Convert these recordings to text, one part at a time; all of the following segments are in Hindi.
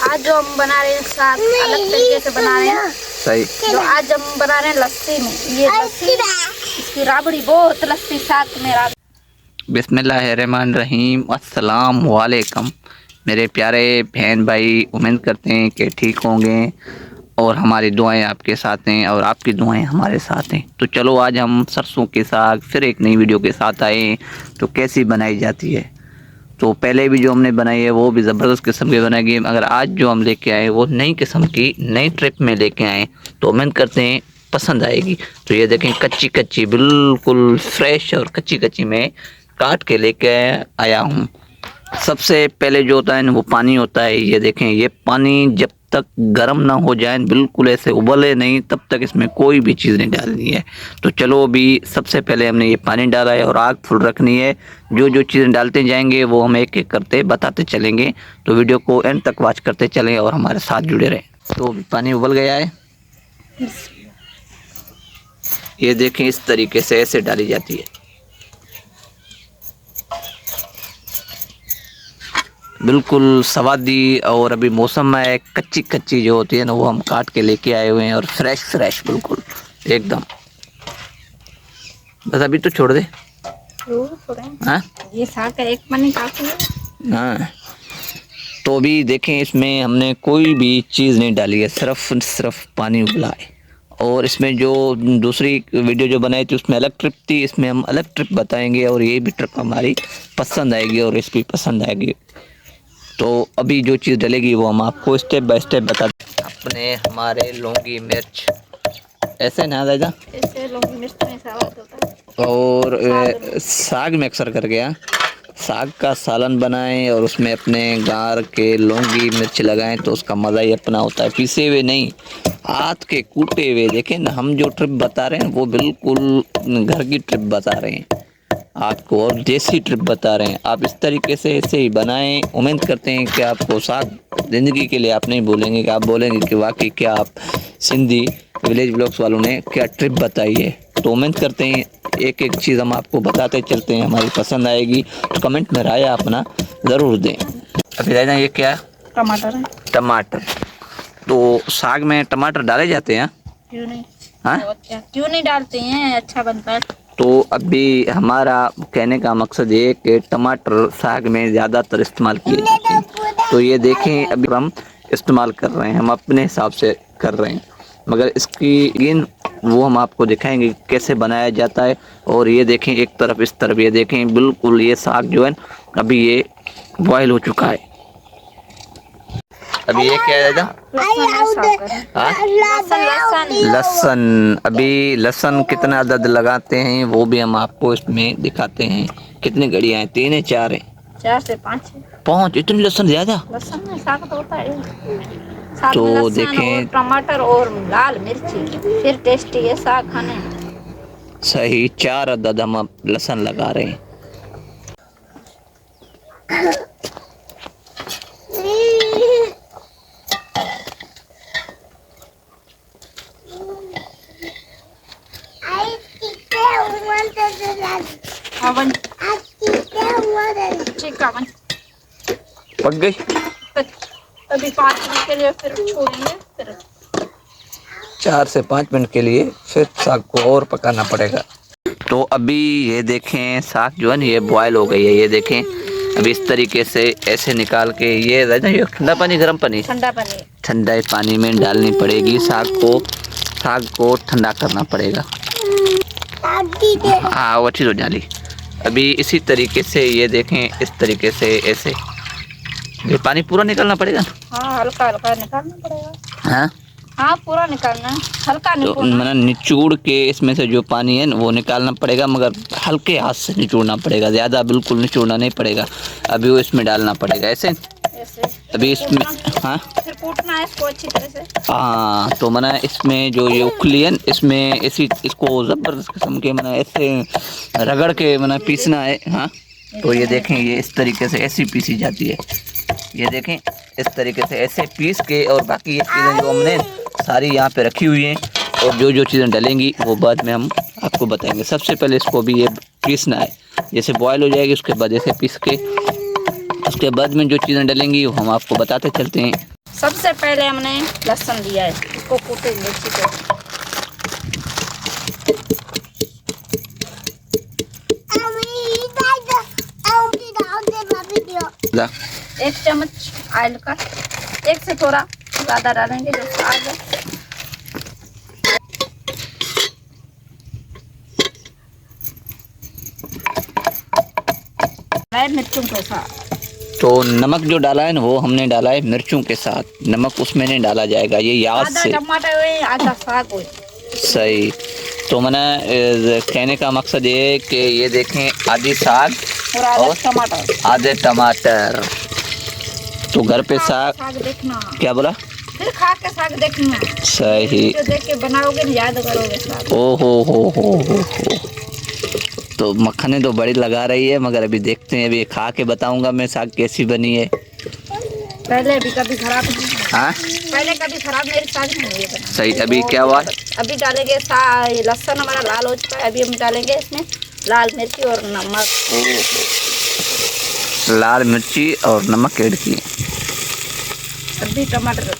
आज जो हम बना रहे हैं साग अलग तरीके से बना रहे हैं। सही। जो आज हम बना रहे हैं लस्सी में, ये लस्सी इसकी राबड़ी बहुत लस्सी साग में राबड़ी। बिस्मिल्लाहिर्रहमानिर्रहीम, अस्सलाम वालेकुम मेरे प्यारे बहन भाई। उम्मीद करते हैं कि ठीक होंगे और हमारी दुआएं आपके साथ हैं और आपकी दुआएं हमारे साथ हैं। तो चलो आज हम सरसों के साग फिर एक नई वीडियो के साथ आए तो कैसी बनाई जाती है। तो पहले भी जो हमने बनाई है वो भी ज़बरदस्त किस्म की बनाई गई, मगर आज जो हम लेके आए वो नई किस्म की नई ट्रिप में लेके आए तो उम्मीद करते हैं पसंद आएगी। तो ये देखें कच्ची कच्ची बिल्कुल फ्रेश और कच्ची कच्ची मैं काट के लेके आया हूँ। सबसे पहले जो होता है ना वो पानी होता है। ये देखें, ये पानी जब तक गर्म ना हो जाए, बिल्कुल ऐसे उबले नहीं, तब तक इसमें कोई भी चीज़ नहीं डालनी है। तो चलो अभी सबसे पहले हमने ये पानी डाला है और आग फुल रखनी है। जो जो चीज़ें डालते जाएंगे वो हम एक एक करते बताते चलेंगे। तो वीडियो को एंड तक वॉच करते चलें और हमारे साथ जुड़े रहें। तो अभी पानी उबल गया है। ये देखें इस तरीके से ऐसे डाली जाती है, बिल्कुल स्वादी। और अभी मौसम में कच्ची कच्ची जो होती है ना वो हम काट के लेके आए हुए हैं और फ्रेश फ्रेश बिल्कुल एकदम। बस अभी तो छोड़ दे। हाँ ये साग का एक पानी काफी है। हाँ, तो अभी देखें इसमें हमने कोई भी चीज़ नहीं डाली है, सिर्फ पानी उबला है। और इसमें जो दूसरी वीडियो जो बनाई थी उसमें अलग ट्रिप थी, इसमें हम अलग ट्रिप बताएंगे और ये भी ट्रिप हमारी पसंद आएगी और रेसिपी पसंद आएगी। तो अभी जो चीज़ डलेगी वो हम आपको स्टेप बाय स्टेप बता दें। अपने हमारे लौंगी मिर्च ऐसे ना दादा, ऐसे लौंगी मिर्च में स्वाद होता है। और साग में अक्सर कर गया साग का सालन बनाएं और उसमें अपने गार के लौंगी मिर्च लगाएं तो उसका मज़ा ही अपना होता है। पीसे हुए नहीं, हाथ के कूटे हुए। देखें ना, हम जो ट्रिप बता रहे हैं वो बिल्कुल घर की ट्रिप बता रहे हैं आपको और देसी ट्रिप बता रहे हैं। आप इस तरीके से ऐसे ही बनाएं। उम्मीद करते हैं कि आपको साग ज़िंदगी के लिए आप नहीं भूलेंगे, कि आप बोलेंगे कि वाकई क्या आप सिंधी विलेज ब्लॉग्स वालों ने क्या ट्रिप बताई है। तो उम्मीद करते हैं एक एक चीज़ हम आपको बताते चलते हैं, हमारी पसंद आएगी। तो कमेंट में राय अपना ज़रूर दें। अभी दादा ये क्या टमाटर है। टमाटर। तो साग में टमाटर डाले जाते हैं? क्यों नहीं? हाँ क्यों नहीं डालते हैं, अच्छा बनता है। तो अभी हमारा कहने का मकसद ये है कि टमाटर साग में ज़्यादातर इस्तेमाल किए जाते हैं। तो ये देखें अभी हम इस्तेमाल कर रहे हैं, हम अपने हिसाब से कर रहे हैं, मगर इसकी वो हम आपको दिखाएंगे कैसे बनाया जाता है। और ये देखें एक तरफ इस तरफ, ये देखें बिल्कुल ये साग जो है अभी ये बॉयल हो चुका है। अभी ये क्या है दादा? लहसुन। अभी लहसुन कितना अदद लगाते हैं वो भी हम आपको इसमें दिखाते हैं। कितनी गड़ियाँ हैं? 3 है 4 है? 4 से 5 है। 5? इतनी लहसुन ज़्यादा? लहसुन में साग तो होता है। तो देखें टमाटर और लाल मिर्ची, फिर टेस्टी है साग खाने में। सही 4 अदद हम लहसुन लगा रहे हैं। पक गई। अभी 5 मिनट के लिए फिर छोड़ेंगे, फिर 4 से 5 मिनट के लिए फिर साग को और पकाना पड़ेगा। तो अभी ये देखें साग जो है ना ये बॉयल हो गई है। ये देखें अभी इस तरीके से ऐसे निकाल के ये ठंडा पानी गर्म पानी ठंडा पानी में डालनी पड़ेगी। साग को ठंडा करना पड़ेगा। हाँ वो अच्छी हो जाली। अभी इसी तरीके से ये देखें इस तरीके से ऐसे ये पानी पूरा निकालना पड़ेगा। हाँ हल्का हल्का निकालना पड़ेगा। हाँ हाँ पूरा निकालना है, हल्का तो मैंने निचोड़ के इसमें से जो पानी है वो निकालना पड़ेगा, मगर हल्के हाथ से निचोड़ना पड़ेगा, ज़्यादा बिल्कुल निचोड़ना नहीं पड़ेगा। अभी वो इसमें डालना पड़ेगा ऐसे। अभी इसमें हाँ फिर कूटना है इसको अच्छी तरह से। हाँ तो मैंने इसमें जो ये उखली है इसमें इसको ज़बरदस्त किस्म के मैंने ऐसे रगड़ के मैंने पीसना है। हाँ तो ये देखें ये इस तरीके से ऐसी पीसी जाती है। ये देखें इस तरीके से ऐसे पीस के, और बाकी ये चीज़ें जो हमने सारी यहाँ पे रखी हुई हैं और जो जो चीज़ें डलेंगी वो बाद में हम आपको बताएंगे। सबसे पहले इसको भी ये पीसना है, जैसे बॉयल हो जाएगी उसके बाद ऐसे पीस के उसके बाद में जो चीज़ें डलेंगी वो हम आपको बताते चलते हैं। सबसे पहले हमने लहसुन लिया है, इसको कूटेंगे अच्छी तरह। ला। 1 चम्मच ऑयल का, 1 से थोड़ा ज़्यादा डालेंगे जो साग है। मिर्चों के साथ तो नमक जो डाला है ना वो हमने डाला है मिर्चों के साथ, नमक उसमें नहीं डाला जाएगा, ये याद आधा से। टमाटर हुए, आधा साग हुए। सही। तो मैंने कहने का मकसद ये है कि ये देखें आधी साग और टमाटर, आधे टमाटर। तो घर पे साग देखना, क्या बोला, फिर खा के साग देखना। सही। जो देख के बनाओगे ना याद करोगे साग। ओ हो। तो मक्खने तो बड़ी लगा रही है, मगर अभी देखते हैं, अभी खा के बताऊंगा मैं साग कैसी बनी है। पहले भी कभी खराब नहीं, हाँ पहले कभी खराब मेरी साग नहीं हुई है। सही। अभी क्या हुआ, अभी डालेंगे लहसुन हमारा लाल हो चुका है, अभी हम डालेंगे इसमें लाल मिर्ची और नमक। लाल मिर्ची और नमक ऐड किए। अभी टमाटर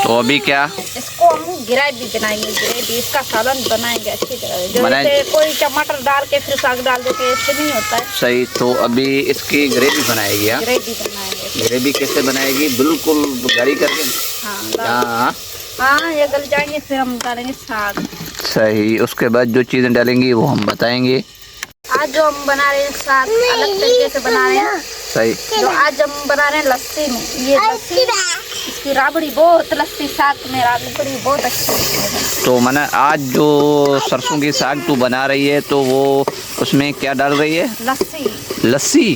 तो अभी क्या, इसको हम ग्रेवी बनाएंगे, ग्रेवी इसका सालन बनाएंगे अच्छी तरह। जो बनाए- जैसे कोई टमाटर डाल के फिर साग डाल देते ऐसे नहीं होता है। सही। तो अभी इसकी ग्रेवी बनाएगी। हाँ ग्रेवी बनाएंगे। ग्रेवी कैसे बनाएगी, बिल्कुल गाढ़ी करके। हाँ हाँ ये गल जाएंगे, फिर हम डालेंगे साग। सही। उसके बाद जो चीज़ें डालेंगी वो हम बताएंगे। आज जो हम बना रहे हैं साग अलग तरीके से बना रहे हैं। सही। जो आज हम बना रहे हैं लस्सी में, ये लस्सी इसकी राबड़ी बहुत, लस्सी साग में राबड़ी बहुत अच्छी है। तो मैंने आज जो सरसों की साग तू बना रही है तो वो उसमें क्या डाल रही है, लस्सी। लस्सी।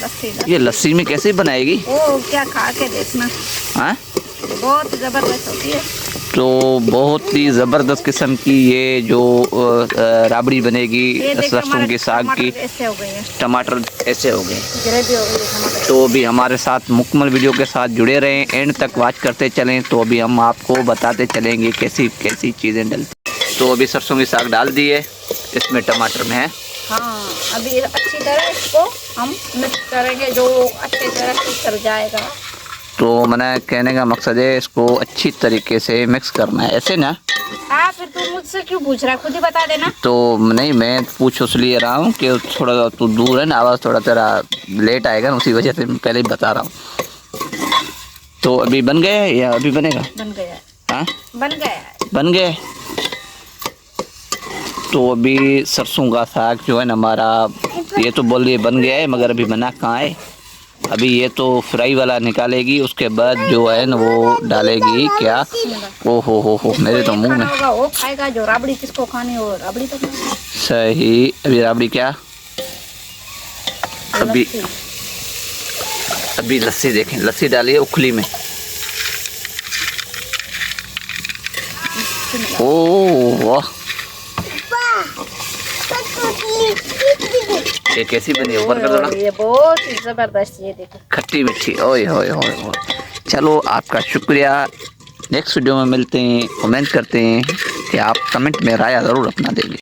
लस्सी ये लस्सी में कैसे बनाएगी, वो क्या खा के देखना, हाँ बहुत जबरदस्त होती है। तो बहुत ही ज़बरदस्त किस्म की ये जो राबड़ी बनेगी सरसों के साग की। ऐसे हो गए हैं, टमाटर ऐसे हो गए, ग्रेवी हो गई टमाटर। तो अभी हमारे साथ मुकम्मल वीडियो के साथ जुड़े रहें, एंड तक वॉच करते चलें। तो अभी हम आपको बताते चलेंगे कैसी कैसी चीज़ें डलती। तो अभी सरसों की साग डाल दी है, इसमें टमाटर में है। हाँ अभी अच्छी तरह इसको हम मिक्स करेंगे, जो अच्छी तरह से चल जाएगा। तो मैंने कहने का मकसद है इसको अच्छी तरीके से मिक्स करना है, ऐसे ना। हाँ फिर तू मुझसे क्यों पूछ रहा है, खुद ही बता देना। तो नहीं, मैं पूछ इसलिए रहा हूँ कि थोड़ा तू दूर है ना, आवाज़ थोड़ा तेरा लेट आएगा ना, उसी वजह से मैं पहले ही बता रहा हूँ। तो अभी बन गया है या अभी बनेगा, बन गया है। हाँ बन गया है। बन गए। तो अभी सरसों का साग जो है ना हमारा, ये तो बोल रही बन गया है, मगर अभी बना कहाँ है। अभी ये तो फ्राई वाला निकालेगी, उसके बाद जो है ना वो डालेगी क्या, ओ हो मेरे तो मुंह में। होगा वो खाएगा, जो राबड़ी किसको खानी हो राबड़ी तो खाएगा। सही। अभी राबड़ी क्या, अभी लस्सी देखें, लस्सी डाली है उखली में। ओ वाह, ये कैसी बनी है, ऊपर कर दो ना। ये बहुत ही जबरदस्त, ये देखो खट्टी मीठी, ओए होए होए होए। चलो आपका शुक्रिया, नेक्स्ट वीडियो में मिलते हैं। कमेंट करते हैं कि आप कमेंट में राय ज़रूर अपना देंगे।